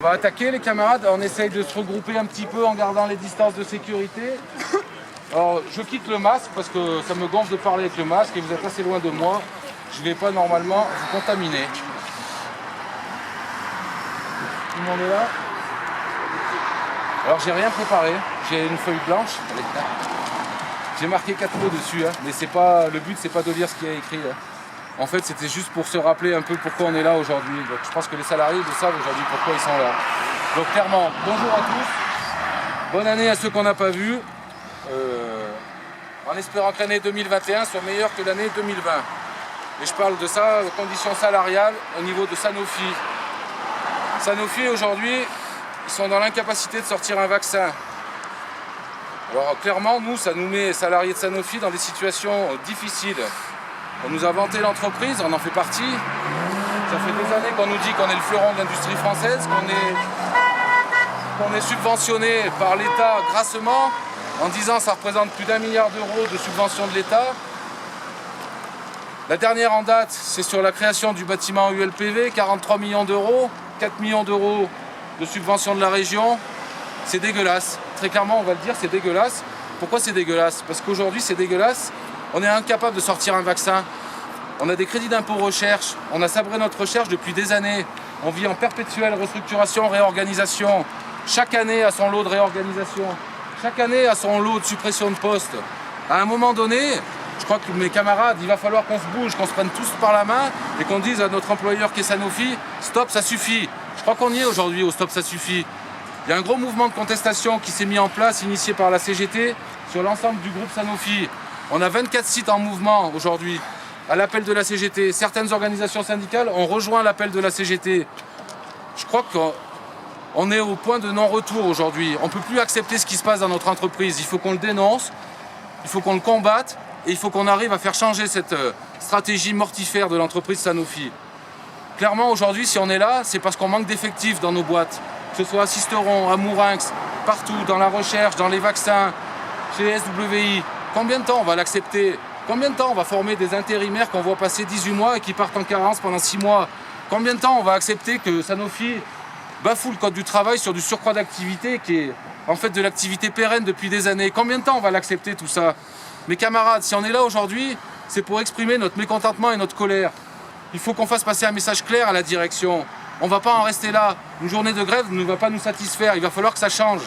On va attaquer les camarades, on essaye de se regrouper un petit peu en gardant les distances de sécurité. Alors je quitte le masque parce que ça me gonfle de parler avec le masque et vous êtes assez loin de moi. Je ne vais pas normalement vous contaminer. Tout le monde est là. Alors j'ai rien préparé, j'ai une feuille blanche. J'ai marqué 4 mots dessus, hein, mais c'est pas, le but c'est pas de lire ce qu'il y a écrit. Hein. En fait, c'était juste pour se rappeler un peu pourquoi on est là aujourd'hui. Donc, je pense que les salariés le savent aujourd'hui pourquoi ils sont là. Donc, clairement, bonjour à tous. Bonne année à ceux qu'on n'a pas vus. En espérant que l'année 2021 soit meilleure que l'année 2020. Et je parle de ça, aux conditions salariales au niveau de Sanofi. Sanofi, aujourd'hui, ils sont dans l'incapacité de sortir un vaccin. Alors, clairement, nous, ça nous met, salariés de Sanofi, dans des situations difficiles. On nous a vanté l'entreprise, on en fait partie. Ça fait des années qu'on nous dit qu'on est le fleuron de l'industrie française, qu'on est subventionné par l'État grassement, en disant que ça représente plus d'1 milliard d'euros de subvention de l'État. La dernière en date, c'est sur la création du bâtiment ULPV, 43 millions d'euros, 4 millions d'euros de subvention de la région. C'est dégueulasse. Très clairement, on va le dire, c'est dégueulasse. Pourquoi c'est dégueulasse? Parce qu'aujourd'hui, c'est dégueulasse. On est incapable de sortir un vaccin. On a des crédits d'impôt recherche. On a sabré notre recherche depuis des années. On vit en perpétuelle restructuration, réorganisation. Chaque année a son lot de réorganisation. Chaque année a son lot de suppression de postes. À un moment donné, je crois que mes camarades, il va falloir qu'on se bouge, qu'on se prenne tous par la main et qu'on dise à notre employeur qui est Sanofi, stop, ça suffit. Je crois qu'on y est aujourd'hui au stop, ça suffit. Il y a un gros mouvement de contestation qui s'est mis en place, initié par la CGT, sur l'ensemble du groupe Sanofi. On a 24 sites en mouvement aujourd'hui, à l'appel de la CGT. Certaines organisations syndicales ont rejoint l'appel de la CGT. Je crois qu'on est au point de non-retour aujourd'hui. On ne peut plus accepter ce qui se passe dans notre entreprise. Il faut qu'on le dénonce, il faut qu'on le combatte, et il faut qu'on arrive à faire changer cette stratégie mortifère de l'entreprise Sanofi. Clairement, aujourd'hui, si on est là, c'est parce qu'on manque d'effectifs dans nos boîtes. Que ce soit à Sisteron, à Mourinx, partout, dans la recherche, dans les vaccins, chez SWI. Combien de temps on va l'accepter? Combien de temps on va former des intérimaires qu'on voit passer 18 mois et qui partent en carence pendant 6 mois? Combien de temps on va accepter que Sanofi bafoue le code du travail sur du surcroît d'activité qui est en fait de l'activité pérenne depuis des années? Combien de temps on va l'accepter tout ça? Mes camarades, si on est là aujourd'hui, c'est pour exprimer notre mécontentement et notre colère. Il faut qu'on fasse passer un message clair à la direction. On ne va pas en rester là. Une journée de grève ne va pas nous satisfaire. Il va falloir que ça change.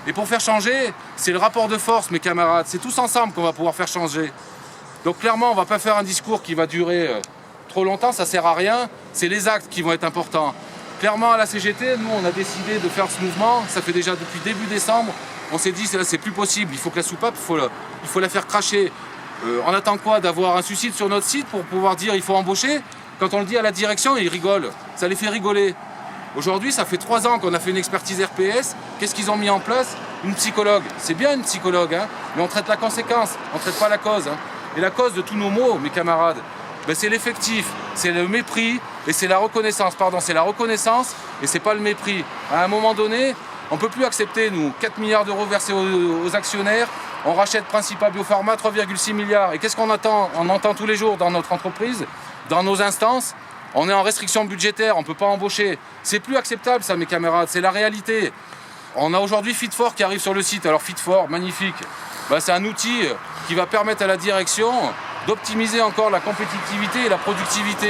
Et pour faire changer, c'est le rapport de force, mes camarades. C'est tous ensemble qu'on va pouvoir faire changer. Donc clairement, on ne va pas faire un discours qui va durer trop longtemps, ça ne sert à rien. C'est les actes qui vont être importants. Clairement, à la CGT, nous, on a décidé de faire ce mouvement. Ça fait déjà depuis début décembre. On s'est dit, c'est plus possible. Il faut que la soupape, il faut la faire cracher. On attend quoi? D'avoir un suicide sur notre site pour pouvoir dire il faut embaucher? Quand on le dit à la direction, ils rigolent. Ça les fait rigoler. Aujourd'hui, ça fait 3 ans qu'on a fait une expertise RPS. Qu'est-ce qu'ils ont mis en place? Une psychologue. C'est bien une psychologue, hein, mais on traite la conséquence, on ne traite pas la cause. Hein. Et la cause de tous nos maux, mes camarades, ben c'est l'effectif, c'est le mépris et c'est la reconnaissance. Pardon, c'est la reconnaissance et c'est pas le mépris. À un moment donné, on ne peut plus accepter, nous, 4 milliards d'euros versés aux actionnaires. On rachète Principal Biopharma, 3,6 milliards. Et qu'est-ce qu'on attend? On entend tous les jours dans notre entreprise, dans nos instances. On est en restriction budgétaire, on ne peut pas embaucher. C'est plus acceptable ça, mes camarades, c'est la réalité. On a aujourd'hui Fit4 qui arrive sur le site. Alors Fit4, magnifique. Ben, c'est un outil qui va permettre à la direction d'optimiser encore la compétitivité et la productivité.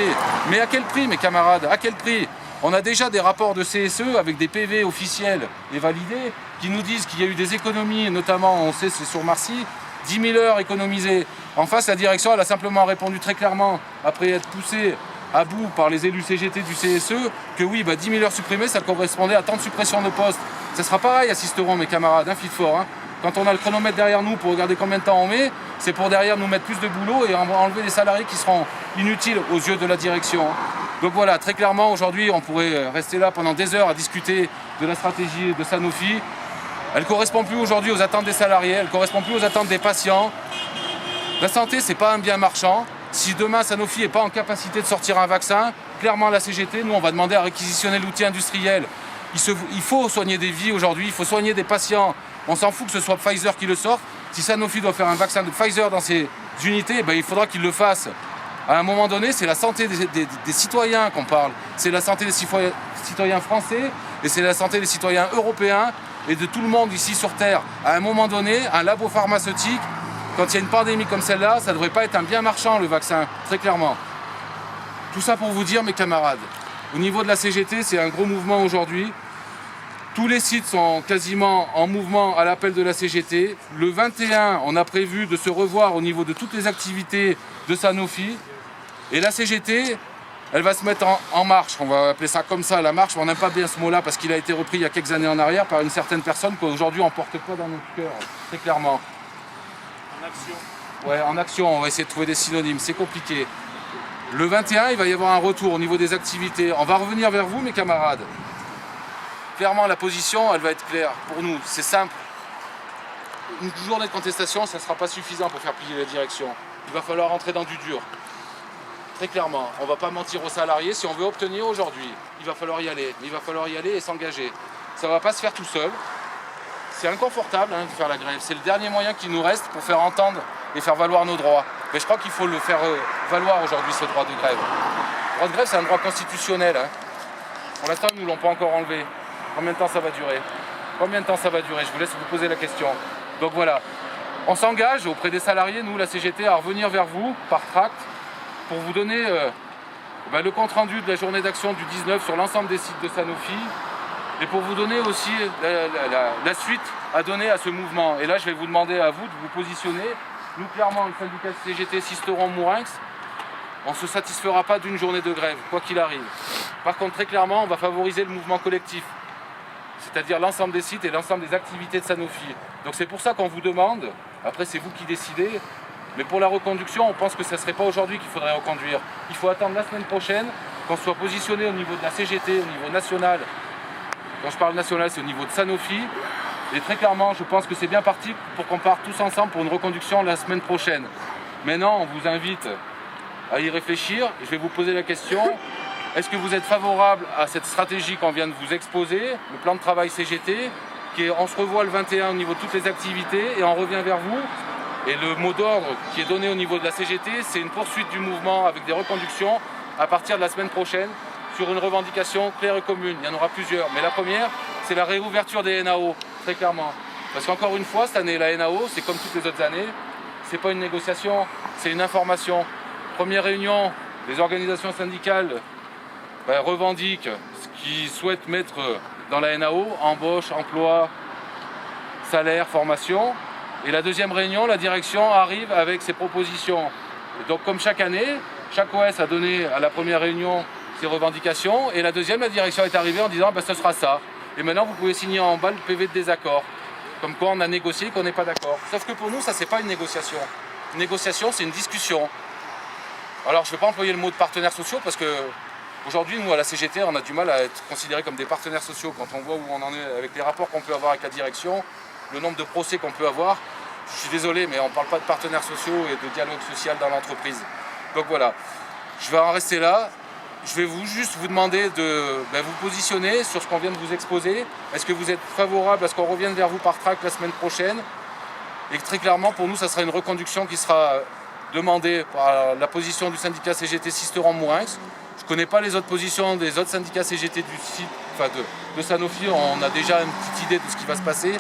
Mais à quel prix, mes camarades? À quel prix? On a déjà des rapports de CSE avec des PV officiels et validés qui nous disent qu'il y a eu des économies, notamment, on sait, c'est sur Marcy, 10 000 heures économisées. En face, la direction, elle a simplement répondu très clairement, après être poussée à bout par les élus CGT du CSE, que oui, 10 000 heures supprimées, ça correspondait à tant de suppressions de postes. Ça sera pareil à Sisteron, mes camarades, Fit4. Hein. Quand on a le chronomètre derrière nous pour regarder combien de temps on met, c'est pour derrière nous mettre plus de boulot et enlever les salariés qui seront inutiles aux yeux de la direction. Hein. Donc voilà, très clairement, aujourd'hui, on pourrait rester là pendant des heures à discuter de la stratégie de Sanofi. Elle ne correspond plus aujourd'hui aux attentes des salariés, elle ne correspond plus aux attentes des patients. La santé, ce n'est pas un bien marchand. Si demain Sanofi n'est pas en capacité de sortir un vaccin, clairement la CGT, nous on va demander à réquisitionner l'outil industriel. Il faut soigner des vies aujourd'hui, il faut soigner des patients. On s'en fout que ce soit Pfizer qui le sorte. Si Sanofi doit faire un vaccin de Pfizer dans ses unités, il faudra qu'il le fasse. À un moment donné, c'est la santé des citoyens qu'on parle. C'est la santé des citoyens français et c'est la santé des citoyens européens et de tout le monde ici sur Terre. À un moment donné, un labo pharmaceutique, quand il y a une pandémie comme celle-là, ça ne devrait pas être un bien marchand, le vaccin, très clairement. Tout ça pour vous dire, mes camarades, au niveau de la CGT, c'est un gros mouvement aujourd'hui. Tous les sites sont quasiment en mouvement à l'appel de la CGT. Le 21, on a prévu de se revoir au niveau de toutes les activités de Sanofi. Et la CGT, elle va se mettre en marche. On va appeler ça comme ça, la marche. On n'aime pas bien ce mot-là parce qu'il a été repris il y a quelques années en arrière par une certaine personne qu'aujourd'hui on ne porte pas dans notre cœur, très clairement. En action. Ouais, en action, on va essayer de trouver des synonymes, c'est compliqué. Le 21, il va y avoir un retour au niveau des activités. On va revenir vers vous, mes camarades. Clairement, la position, elle va être claire pour nous. C'est simple. Une journée de contestation, ça ne sera pas suffisant pour faire plier la direction. Il va falloir rentrer dans du dur. Très clairement, on ne va pas mentir aux salariés. Si on veut obtenir aujourd'hui, il va falloir y aller. Mais il va falloir y aller et s'engager. Ça ne va pas se faire tout seul. C'est inconfortable de faire la grève. C'est le dernier moyen qui nous reste pour faire entendre et faire valoir nos droits. Mais je crois qu'il faut le faire valoir aujourd'hui, ce droit de grève. Le droit de grève, c'est un droit constitutionnel. Pour l'instant, ils ne nous l'ont pas encore enlevé. Combien de temps ça va durer? Combien de temps ça va durer? Je vous laisse vous poser la question. Donc voilà, on s'engage auprès des salariés, nous, la CGT, à revenir vers vous par tract pour vous donner le compte-rendu de la journée d'action du 19 sur l'ensemble des sites de Sanofi et pour vous donner aussi la suite à donner à ce mouvement. Et là, je vais vous demander à vous de vous positionner. Nous, clairement, le syndicat CGT Sisteron-Mourinx, on ne se satisfera pas d'une journée de grève, quoi qu'il arrive. Par contre, très clairement, on va favoriser le mouvement collectif, c'est-à-dire l'ensemble des sites et l'ensemble des activités de Sanofi. Donc c'est pour ça qu'on vous demande, après c'est vous qui décidez, mais pour la reconduction, on pense que ce ne serait pas aujourd'hui qu'il faudrait reconduire. Il faut attendre la semaine prochaine, qu'on soit positionné au niveau de la CGT, au niveau national. Quand je parle national, c'est au niveau de Sanofi. Et très clairement, je pense que c'est bien parti pour qu'on parte tous ensemble pour une reconduction la semaine prochaine. Maintenant, on vous invite à y réfléchir. Je vais vous poser la question. Est-ce que vous êtes favorable à cette stratégie qu'on vient de vous exposer, le plan de travail CGT, on se revoit le 21 au niveau de toutes les activités et on revient vers vous. Et le mot d'ordre qui est donné au niveau de la CGT, c'est une poursuite du mouvement avec des reconductions à partir de la semaine prochaine sur une revendication claire et commune. Il y en aura plusieurs, mais la première, c'est la réouverture des NAO, très clairement. Parce qu'encore une fois, cette année, la NAO, c'est comme toutes les autres années, c'est pas une négociation, c'est une information. Première réunion, les organisations syndicales revendiquent ce qu'ils souhaitent mettre dans la NAO, embauche, emploi, salaire, formation. Et la deuxième réunion, la direction arrive avec ses propositions. Et donc comme chaque année, chaque OS a donné à la première réunion ses revendications, et la deuxième, la direction est arrivée en disant ce sera ça. Et maintenant vous pouvez signer en bas le PV de désaccord. Comme quoi on a négocié qu'on n'est pas d'accord. Sauf que pour nous, ça c'est pas une négociation. Une négociation, c'est une discussion. Alors je ne vais pas employer le mot de partenaires sociaux parce que aujourd'hui, nous à la CGT, on a du mal à être considérés comme des partenaires sociaux quand on voit où on en est avec les rapports qu'on peut avoir avec la direction, le nombre de procès qu'on peut avoir. Je suis désolé, mais on ne parle pas de partenaires sociaux et de dialogue social dans l'entreprise. Donc voilà, je vais en rester là. Je vais juste vous demander de vous positionner sur ce qu'on vient de vous exposer. Est-ce que vous êtes favorable à ce qu'on revienne vers vous par tract la semaine prochaine? Et que très clairement, pour nous, ça sera une reconduction qui sera demandée par la position du syndicat CGT Sisteron-Mourinx. Je ne connais pas les autres positions des autres syndicats CGT du site, de Sanofi. On a déjà une petite idée de ce qui va se passer.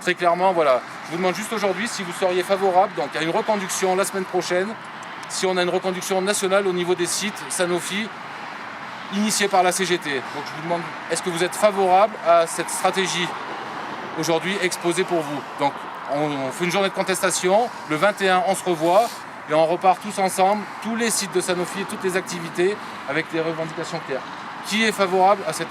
Très clairement, voilà. Je vous demande juste aujourd'hui si vous seriez favorable à une reconduction la semaine prochaine, si on a une reconduction nationale au niveau des sites Sanofi initiée par la CGT. Donc je vous demande, est-ce que vous êtes favorable à cette stratégie aujourd'hui exposée pour vous? Donc on fait une journée de contestation, le 21 on se revoit et on repart tous ensemble, tous les sites de Sanofi et toutes les activités avec des revendications claires. Qui est favorable à cette